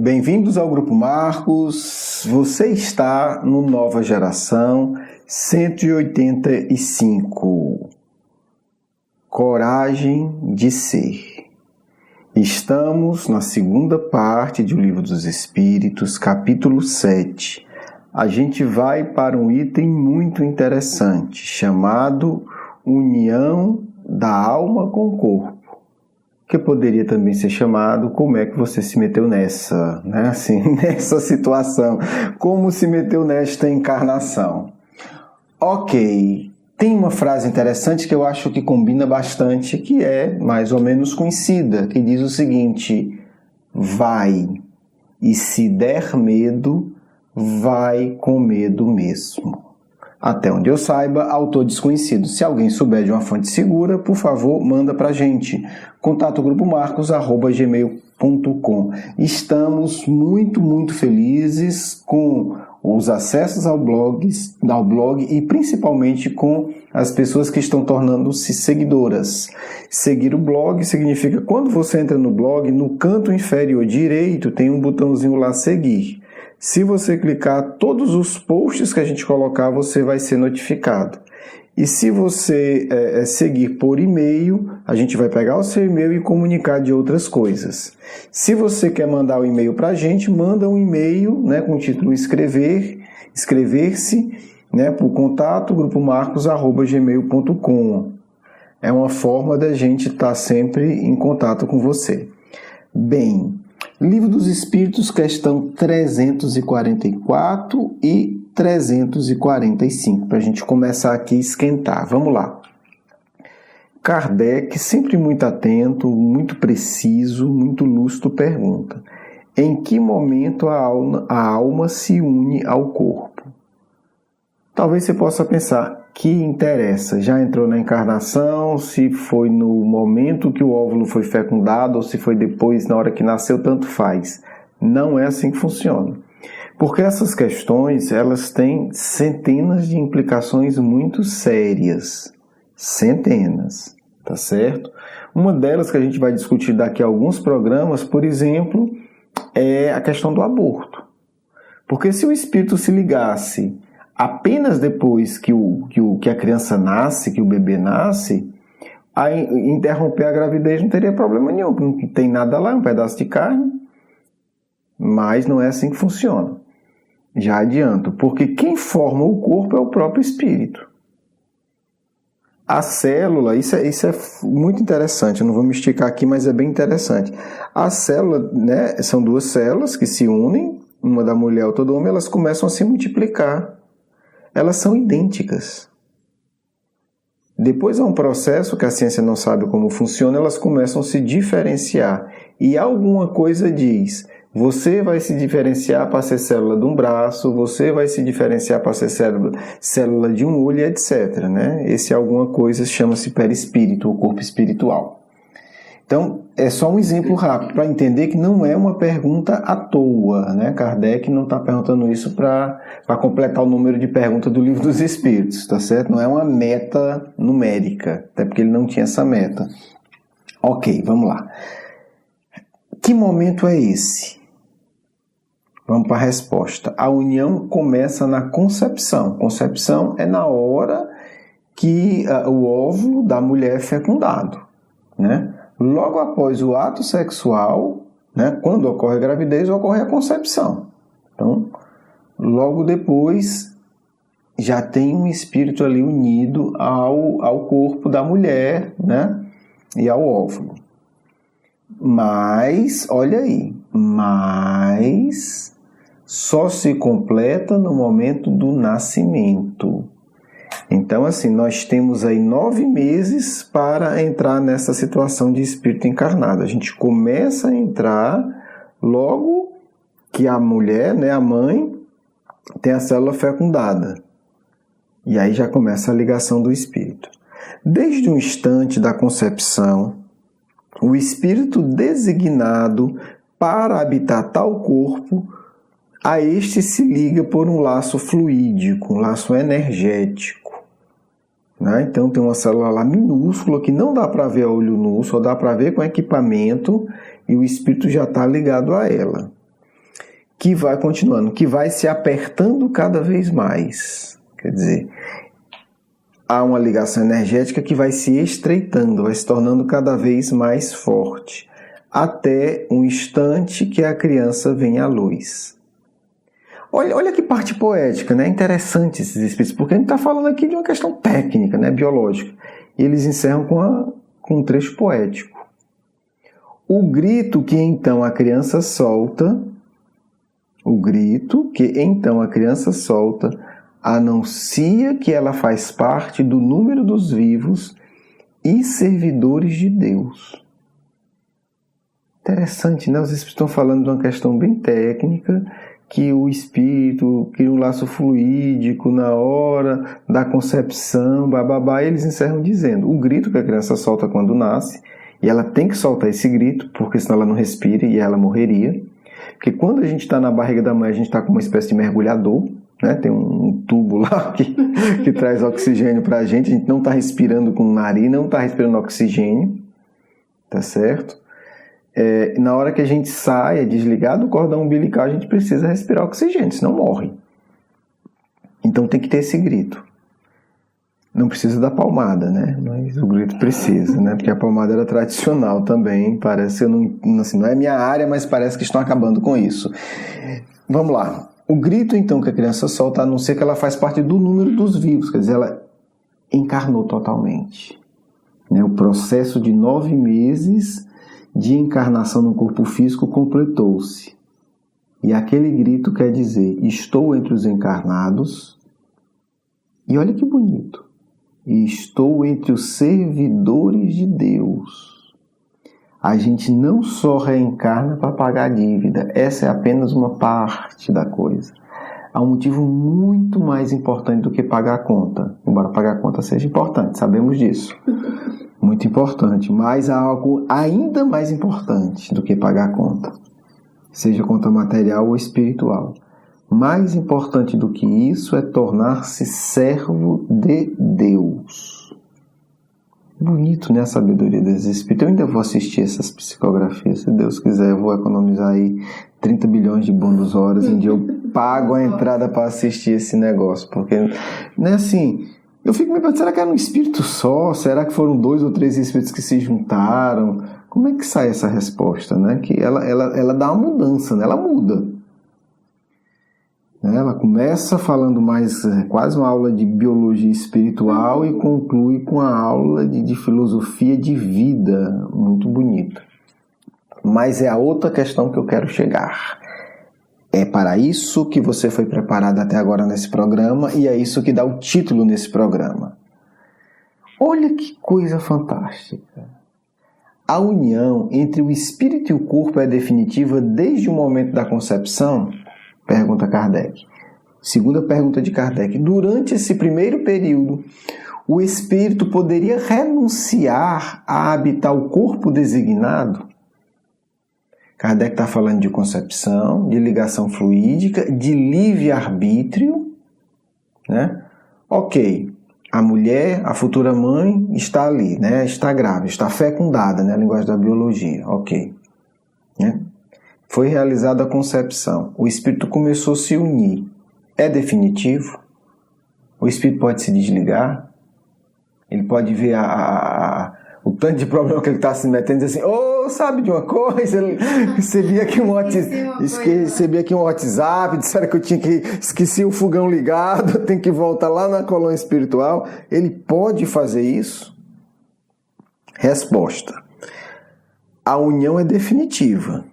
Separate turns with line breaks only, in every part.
Bem-vindos ao Grupo Marcos. Você está no Nova Geração 185. Coragem de Ser. Estamos na segunda parte do Livro dos Espíritos, capítulo 7. A gente vai para um item muito interessante, chamado União da Alma com o Corpo. Que poderia também ser chamado como é que você se meteu nessa, né? Assim, nessa situação, como se meteu nesta encarnação. Ok, tem uma frase interessante que eu acho que combina bastante, que é mais ou menos conhecida, que diz o seguinte: vai, e se der medo, vai com medo mesmo. Até onde eu saiba, autor desconhecido. Se alguém souber de uma fonte segura, por favor, manda pra gente. Contato grupomarcos@gmail.com. Estamos muito felizes com os acessos ao blog e principalmente com as pessoas que estão tornando-se seguidoras. Seguir o blog significa, quando você entra no blog, no canto inferior direito tem um botãozinho lá, seguir. Se você clicar, todos os posts que a gente colocar, você vai ser notificado. E se você seguir por e-mail, a gente vai pegar o seu e-mail e comunicar de outras coisas. Se você quer mandar um e-mail para a gente, manda um e-mail, né, com o título inscrever-se, né, para o contato grupomarcos@gmail.com. É uma forma da gente estar sempre em contato com você. Bem, Livro dos Espíritos, questão 344 e 345, para a gente começar aqui a esquentar. Vamos lá. Kardec, sempre muito atento, muito preciso, muito lúcido, pergunta: em que momento a alma se une ao corpo? Talvez você possa pensar, que interessa? Já entrou na encarnação, se foi no momento que o óvulo foi fecundado ou se foi depois, na hora que nasceu, tanto faz. Não é assim que funciona. Porque essas questões, elas têm centenas de implicações muito sérias. Centenas, tá certo? Uma delas que a gente vai discutir daqui a alguns programas, por exemplo, é a questão do aborto. Porque se o espírito se ligasse apenas depois que a criança nasce, que o bebê nasce, interromper a gravidez não teria problema nenhum, não tem nada lá, um pedaço de carne, mas não é assim que funciona. Já adianto, porque quem forma o corpo é o próprio espírito. A célula, isso é muito interessante, eu não vou me esticar aqui, mas é bem interessante. A célula, né, são duas células que se unem, uma da mulher e outra do homem, elas começam a se multiplicar. Elas são idênticas. Depois há um processo que a ciência não sabe como funciona, elas começam a se diferenciar. E alguma coisa diz: você vai se diferenciar para ser célula de um braço, você vai se diferenciar para ser célula de um olho, etc. Né? Esse alguma coisa chama-se perispírito, o corpo espiritual. Então, é só um exemplo rápido para entender que não é uma pergunta à toa, né? Kardec não está perguntando isso para completar o número de perguntas do Livro dos Espíritos, tá certo? Não é uma meta numérica, até porque ele não tinha essa meta. Ok, vamos lá. Que momento é esse? Vamos para a resposta. A união começa na concepção. Concepção é na hora que o óvulo da mulher é fecundado, né? Logo após o ato sexual, né, quando ocorre a gravidez, ocorre a concepção. Então, logo depois, já tem um espírito ali unido ao corpo da mulher, né, e ao óvulo. Mas, olha aí, só se completa no momento do nascimento. Então, assim, nós temos aí 9 meses para entrar nessa situação de espírito encarnado. A gente começa a entrar logo que a mulher, né, a mãe, tem a célula fecundada. E aí já começa a ligação do espírito. Desde o instante da concepção, o espírito designado para habitar tal corpo, a este se liga por um laço fluídico, um laço energético. Né? Então tem uma célula lá minúscula que não dá para ver a olho nu, só dá para ver com equipamento, e o espírito já está ligado a ela. que vai continuando, que vai se apertando cada vez mais. Quer dizer, há uma ligação energética que vai se estreitando, vai se tornando cada vez mais forte, até um instante que a criança vem à luz. Olha que parte poética, né? Interessante esses espíritos, porque a gente está falando aqui de uma questão técnica, né? Biológica. E eles encerram com um trecho poético. O grito que então a criança solta, anuncia que ela faz parte do número dos vivos e servidores de Deus. Interessante, né? Os espíritos estão falando de uma questão bem técnica, que o espírito cria um laço fluídico na hora da concepção, bababá, e eles encerram dizendo, o grito que a criança solta quando nasce, e ela tem que soltar esse grito, porque senão ela não respira e ela morreria. Porque quando a gente está na barriga da mãe, a gente está com uma espécie de mergulhador, né? Tem um tubo lá que traz oxigênio para a gente não está respirando com o nariz, não está respirando oxigênio, tá certo? Na hora que a gente sai, é desligado o cordão umbilical, a gente precisa respirar oxigênio, senão morre. Então tem que ter esse grito. Não precisa da palmada, né? Mas o grito precisa, né? Porque a palmada era tradicional também. Parece que não é minha área, mas parece que estão acabando com isso. Vamos lá. O grito, então, que a criança solta anuncia que ela faz parte do número dos vivos. Quer dizer, ela encarnou totalmente. O processo de 9 meses de encarnação no corpo físico completou-se. E aquele grito quer dizer, estou entre os encarnados. E olha que bonito. E estou entre os servidores de Deus. A gente não só reencarna para pagar a dívida. Essa é apenas uma parte da coisa. Há um motivo muito mais importante do que pagar a conta. Embora pagar a conta seja importante, sabemos disso. Muito importante. Mas há algo ainda mais importante do que pagar a conta. Seja conta material ou espiritual. Mais importante do que isso é tornar-se servo de Deus. Bonito, né? A sabedoria desses espíritos. Eu ainda vou assistir essas psicografias. Se Deus quiser, eu vou economizar aí 30 bilhões de bônus horas. Um dia eu pago a entrada para assistir esse negócio. Porque, não é assim... Eu fico me perguntando, será que era um espírito só? Será que foram 2 ou 3 espíritos que se juntaram? Como é que sai essa resposta, né? Que ela dá uma mudança, né? Ela muda. Ela começa falando mais, quase uma aula de biologia espiritual e conclui com a aula de filosofia de vida, muito bonita. Mas é a outra questão que eu quero chegar. É para isso que você foi preparado até agora nesse programa e é isso que dá o título nesse programa. Olha que coisa fantástica. A união entre o espírito e o corpo é definitiva desde o momento da concepção? Pergunta Kardec. Segunda pergunta de Kardec. Durante esse primeiro período, o espírito poderia renunciar a habitar o corpo designado? Kardec está falando de concepção, de ligação fluídica, de livre-arbítrio, né? Ok, a mulher, a futura mãe, está ali, né? Está grávida, está fecundada, né? A linguagem da biologia, ok. Né? Foi realizada a concepção, o espírito começou a se unir. É definitivo? O espírito pode se desligar? Ele pode ver o tanto de problema que ele está se metendo e dizer assim, sabe de uma coisa? Recebi aqui um WhatsApp, disseram que eu esqueci o fogão ligado, tenho que voltar lá na colônia espiritual. Ele pode fazer isso? Resposta. A união é definitiva.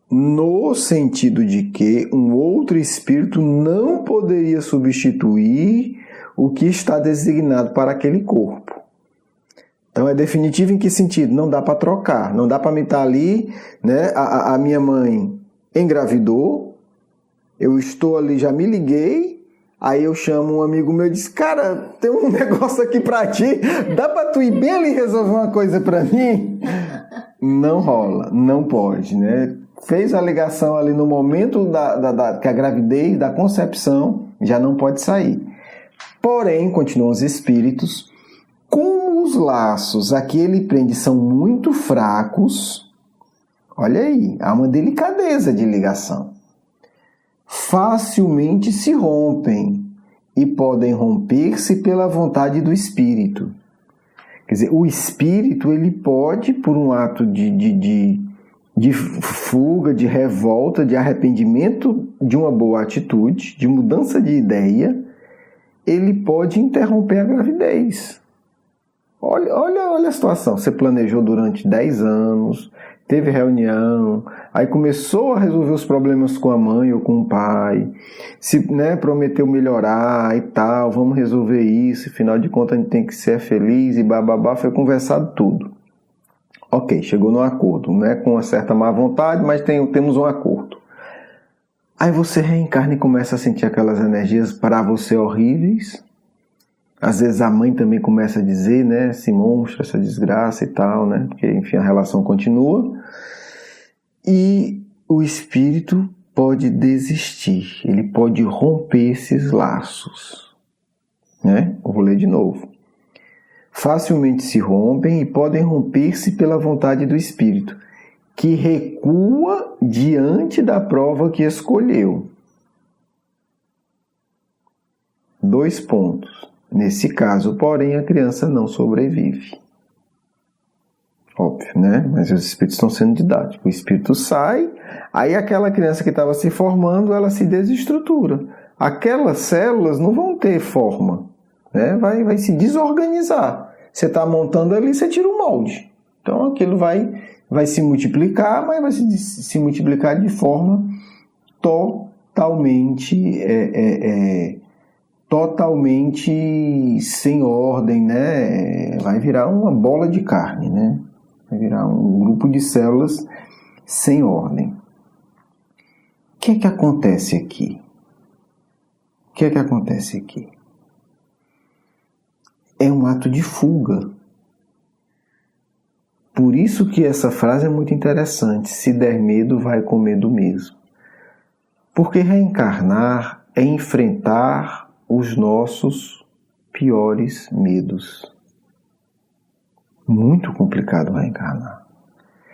No sentido de que um outro espírito não poderia substituir o que está designado para aquele corpo. Então é definitivo em que sentido? Não dá para trocar, não dá para me estar ali, né? A minha mãe engravidou, eu estou ali, já me liguei, aí eu chamo um amigo meu e diz, cara, tem um negócio aqui para ti, dá para tu ir bem ali resolver uma coisa para mim? Não rola, não pode, né? Fez a ligação ali no momento que a gravidez, da concepção, já não pode sair. Porém, continuam os espíritos, como os laços a que ele prende são muito fracos, olha aí, há uma delicadeza de ligação. facilmente se rompem e podem romper-se pela vontade do espírito. Quer dizer, o espírito ele pode, por um ato de fuga, de revolta, de arrependimento de uma boa atitude, de mudança de ideia, ele pode interromper a gravidez. Olha a situação, você planejou durante 10 anos, teve reunião, aí começou a resolver os problemas com a mãe ou com o pai, prometeu melhorar e tal, vamos resolver isso, afinal de contas a gente tem que ser feliz e bababá, foi conversado tudo. Ok, chegou num acordo, com uma certa má vontade, mas temos um acordo. Aí você reencarna e começa a sentir aquelas energias para você horríveis. Às vezes a mãe também começa a dizer, esse monstro, essa desgraça e tal, porque enfim a relação continua. E o espírito pode desistir, ele pode romper esses laços. Eu vou ler de novo. Facilmente se rompem e podem romper-se pela vontade do espírito, que recua diante da prova que escolheu. 2 pontos. Nesse caso, porém, a criança não sobrevive. Óbvio, Mas os espíritos estão sendo didáticos. O espírito sai, aí aquela criança que estava se formando, ela se desestrutura. Aquelas células não vão ter forma, vai se desorganizar. Você está montando ali, você tira o molde. Então aquilo vai se multiplicar, mas vai se multiplicar de forma totalmente sem ordem, Vai virar uma bola de carne, Vai virar um grupo de células sem ordem. O que é que acontece aqui? É um ato de fuga. Por isso que essa frase é muito interessante. Se der medo, vai com medo mesmo. Porque reencarnar é enfrentar os nossos piores medos. Muito complicado reencarnar.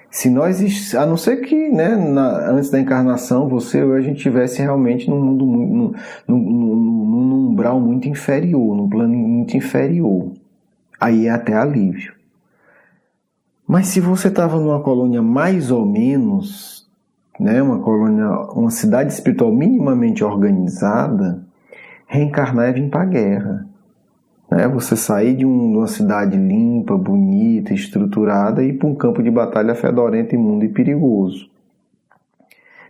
Se nós, a não ser que antes da encarnação, você ou eu, a gente estivesse realmente num mundo, num umbral muito inferior, num plano muito inferior, aí é até alívio. Mas se você estava numa colônia mais ou menos, uma cidade espiritual minimamente organizada, reencarnar é vir para a guerra. Você sair de uma cidade limpa, bonita, estruturada e ir para um campo de batalha fedorento, imundo e perigoso.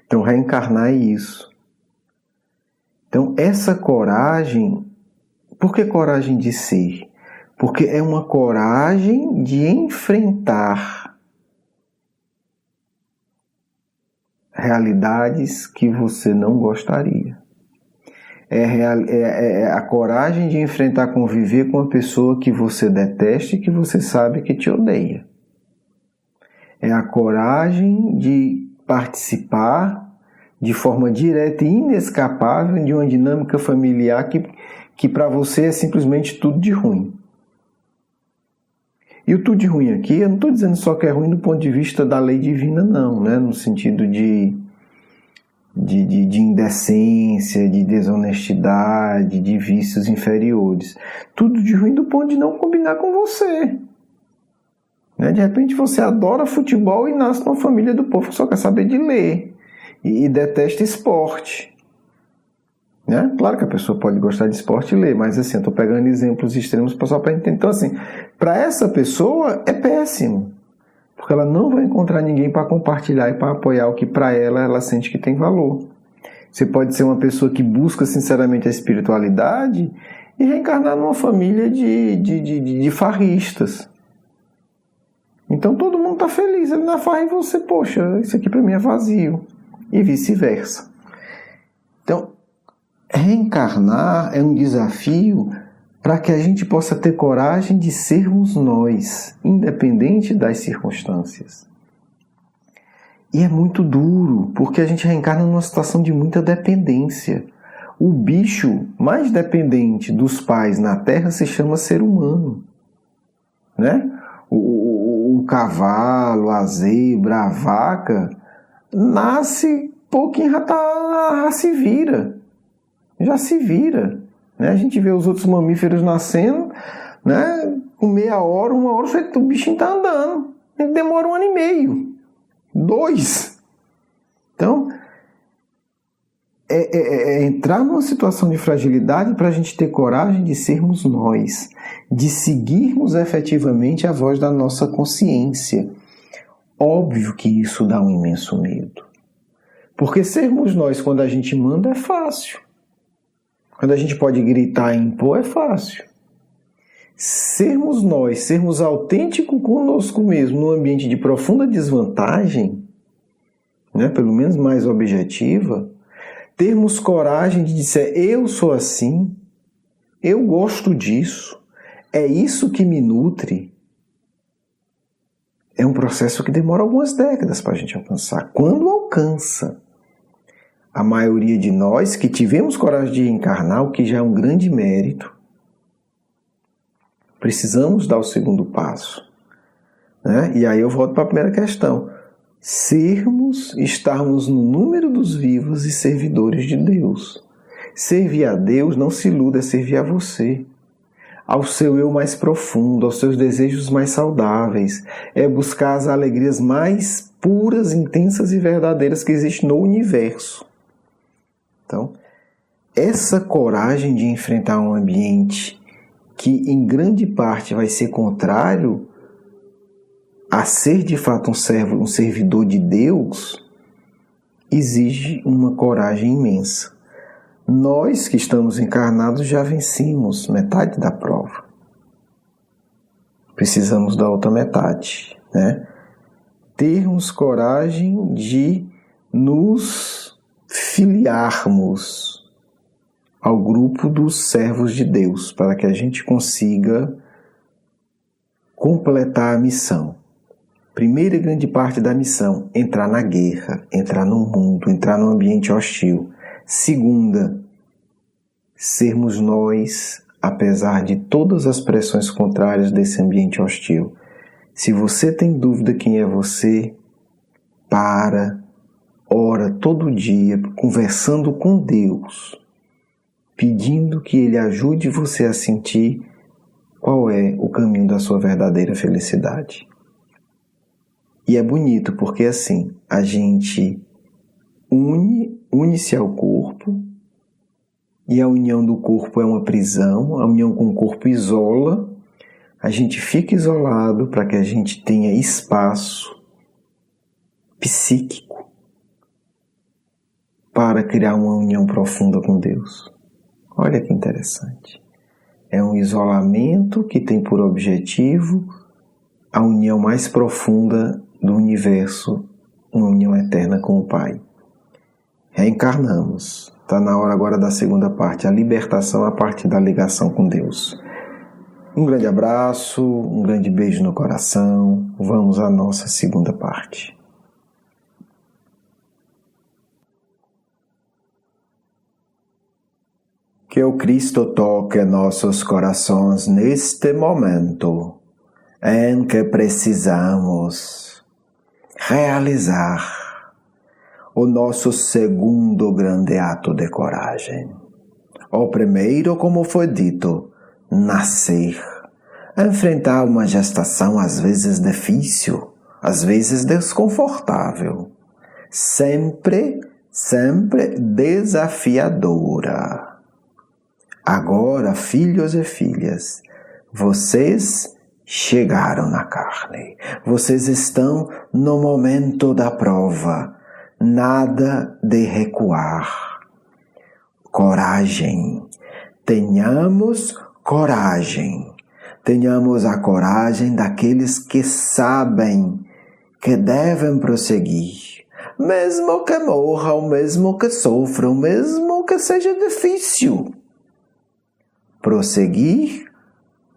Então, reencarnar é isso. Então, essa coragem, por que coragem de ser? Porque é uma coragem de enfrentar realidades que você não gostaria. É a coragem de enfrentar, conviver com uma pessoa que você detesta e que você sabe que te odeia. É a coragem de participar de forma direta e inescapável de uma dinâmica familiar que para você é simplesmente tudo de ruim. E o tudo de ruim aqui, eu não estou dizendo só que é ruim do ponto de vista da lei divina, não, no sentido de indecência, de desonestidade, de vícios inferiores. Tudo de ruim do ponto de não combinar com você. De repente você adora futebol e nasce numa família do povo que só quer saber de ler e detesta esporte. Claro que a pessoa pode gostar de esporte e ler, mas assim, eu estou pegando exemplos extremos só para entender. Então assim, para essa pessoa é péssimo. Porque ela não vai encontrar ninguém para compartilhar e para apoiar o que para ela sente que tem valor. Você pode ser uma pessoa que busca sinceramente a espiritualidade e reencarnar numa família de farristas. Então todo mundo está feliz ali na farra e você, poxa, isso aqui para mim é vazio. E vice-versa. Então, reencarnar é um desafio para que a gente possa ter coragem de sermos nós, independente das circunstâncias. E é muito duro, porque a gente reencarna numa situação de muita dependência. O bicho mais dependente dos pais na Terra se chama ser humano. O cavalo, a zebra, a vaca, nasce pouquinho já se vira. Já se vira. Né? A gente vê os outros mamíferos nascendo, né? Com meia hora, 1 hora, o bichinho está andando. Ele demora 1 ano e meio. 2. Então, entrar numa situação de fragilidade para a gente ter coragem de sermos nós, de seguirmos efetivamente a voz da nossa consciência. Óbvio que isso dá um imenso medo. Porque sermos nós quando a gente manda é fácil. Quando a gente pode gritar e impor é fácil. Sermos nós, sermos autênticos conosco mesmo num ambiente de profunda desvantagem, né, pelo menos mais objetiva, termos coragem de dizer, eu sou assim, eu gosto disso, é isso que me nutre, é um processo que demora algumas décadas para a gente alcançar. Quando alcança, a maioria de nós que tivemos coragem de encarnar, o que já é um grande mérito, precisamos dar o segundo passo. Né? E aí eu volto para a primeira questão. Estarmos no número dos vivos e servidores de Deus. Servir a Deus, não se iluda, é servir a você. Ao seu eu mais profundo, aos seus desejos mais saudáveis. É buscar as alegrias mais puras, intensas e verdadeiras que existem no universo. Então, essa coragem de enfrentar um ambiente que em grande parte vai ser contrário a ser de fato um servidor de Deus, exige uma coragem imensa. Nós que estamos encarnados já vencemos metade da prova. Precisamos da outra metade, né? Termos coragem de nos filiarmos ao grupo dos servos de Deus, para que a gente consiga completar a missão. Primeira grande parte da missão, entrar na guerra, entrar no mundo, entrar no ambiente hostil. Segunda, sermos nós, apesar de todas as pressões contrárias desse ambiente hostil. Se você tem dúvida quem é você, ora todo dia, conversando com Deus, pedindo que Ele ajude você a sentir qual é o caminho da sua verdadeira felicidade. E é bonito porque assim, a gente une-se ao corpo, e a união do corpo é uma prisão, a união com o corpo isola, a gente fica isolado para que a gente tenha espaço psíquico para criar uma união profunda com Deus. Olha que interessante. É um isolamento que tem por objetivo a união mais profunda do universo, uma união eterna com o Pai. Reencarnamos. Está na hora agora da segunda parte, a libertação a partir da ligação com Deus. Um grande abraço, um grande beijo no coração. Vamos à nossa segunda parte. Que o Cristo toque nossos corações neste momento em que precisamos realizar o nosso segundo grande ato de coragem. O primeiro, como foi dito, nascer. Enfrentar uma gestação às vezes difícil, às vezes desconfortável. Sempre desafiadora. Agora, filhos e filhas, vocês chegaram na carne. Vocês estão no momento da prova. Nada de recuar. Coragem. Tenhamos coragem. Tenhamos a coragem daqueles que sabem que devem prosseguir. Mesmo que morram, mesmo que sofram, mesmo que seja difícil. Prosseguir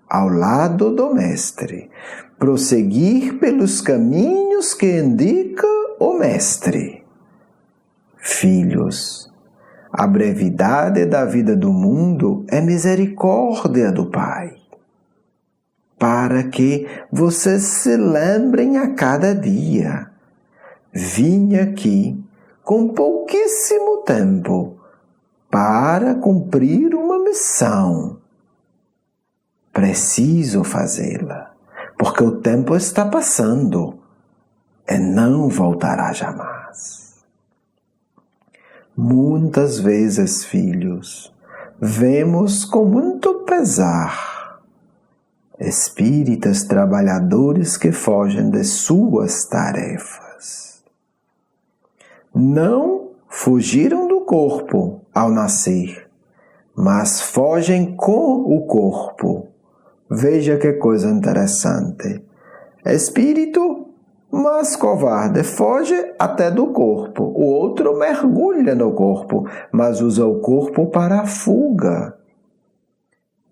ao lado do Mestre. Prosseguir pelos caminhos que indica o Mestre. Filhos, a brevidade da vida do mundo é misericórdia do Pai, para que vocês se lembrem a cada dia. Vim aqui com pouquíssimo tempo para cumprir uma missão. Preciso fazê-la, porque o tempo está passando e não voltará jamais. Muitas vezes, filhos, vemos com muito pesar espíritas trabalhadores que fogem de suas tarefas. Não fugiram do corpo ao nascer, mas fogem com o corpo. Veja que coisa interessante. Espírito, mas covarde, foge até do corpo. O outro mergulha no corpo, mas usa o corpo para a fuga,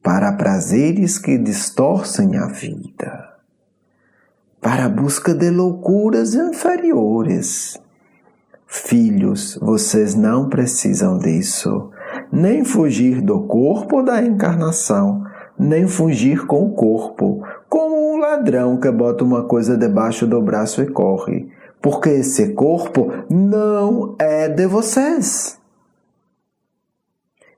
para prazeres que distorcem a vida, para a busca de loucuras inferiores. Filhos, vocês não precisam disso, nem fugir do corpo da encarnação, nem fugir com o corpo, como um ladrão que bota uma coisa debaixo do braço e corre, porque esse corpo não é de vocês.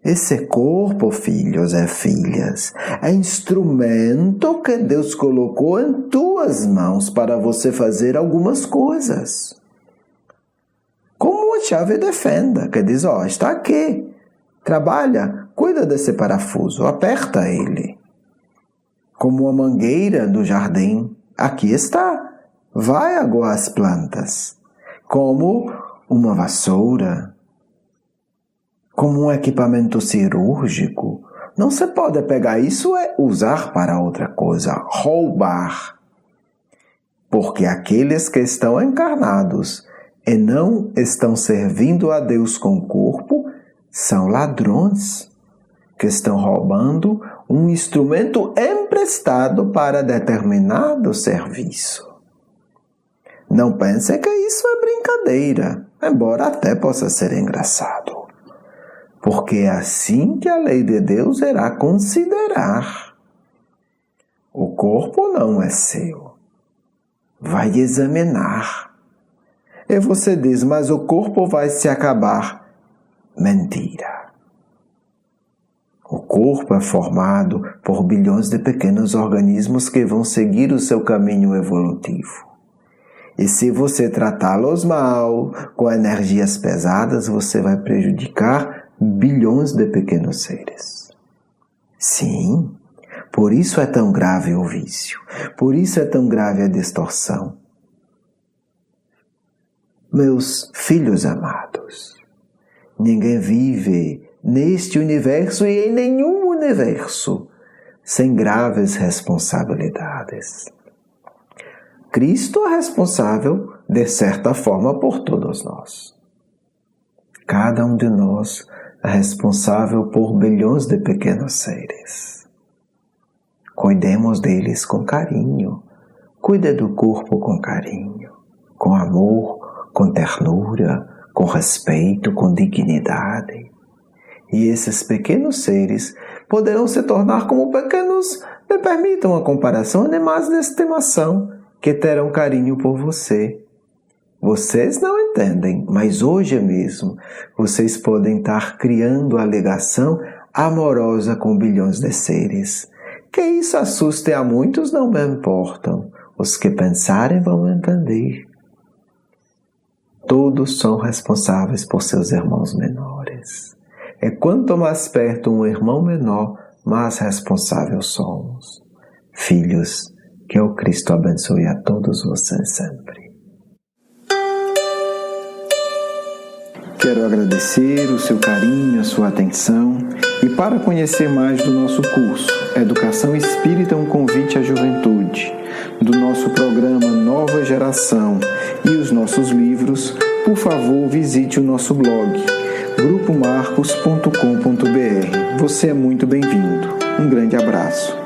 Esse corpo, filhos e filhas, é instrumento que Deus colocou em tuas mãos para você fazer algumas coisas. Como uma chave de fenda, que diz, está aqui, trabalha, cuida desse parafuso, aperta ele. Como uma mangueira do jardim, aqui está, vai aguar as plantas. Como uma vassoura, como um equipamento cirúrgico, não se pode pegar isso e usar para outra coisa, roubar. Porque aqueles que estão encarnados e não estão servindo a Deus com o corpo, são ladrões que estão roubando um instrumento emprestado para determinado serviço. Não pensem que isso é brincadeira, embora até possa ser engraçado. Porque é assim que a lei de Deus irá considerar. O corpo não é seu. Vai examinar. E você diz, mas o corpo vai se acabar. Mentira. O corpo é formado por bilhões de pequenos organismos que vão seguir o seu caminho evolutivo. E se você tratá-los mal, com energias pesadas, você vai prejudicar bilhões de pequenos seres. Sim, por isso é tão grave o vício, por isso é tão grave a distorção. Meus filhos amados, ninguém vive neste universo e em nenhum universo sem graves responsabilidades. Cristo é responsável, de certa forma, por todos nós. Cada um de nós é responsável por bilhões de pequenos seres. Cuidemos deles com carinho. Cuide do corpo com carinho, com amor, com ternura, com respeito, com dignidade. E esses pequenos seres poderão se tornar como pequenos, me permitam a comparação, animais de estimação, que terão carinho por você. Vocês não entendem, mas hoje mesmo vocês podem estar criando a ligação amorosa com bilhões de seres. Que isso assuste a muitos não me importam. Os que pensarem vão entender. Todos são responsáveis por seus irmãos menores. E quanto mais perto um irmão menor, mais responsáveis somos. Filhos, que o Cristo abençoe a todos vocês sempre. Quero agradecer o seu carinho, a sua atenção e para conhecer mais do nosso curso Educação Espírita, um convite à juventude, do nosso programa Nova Geração e os nossos livros, por favor visite o nosso blog grupomarcos.com.br. Você é muito bem-vindo. Um grande abraço.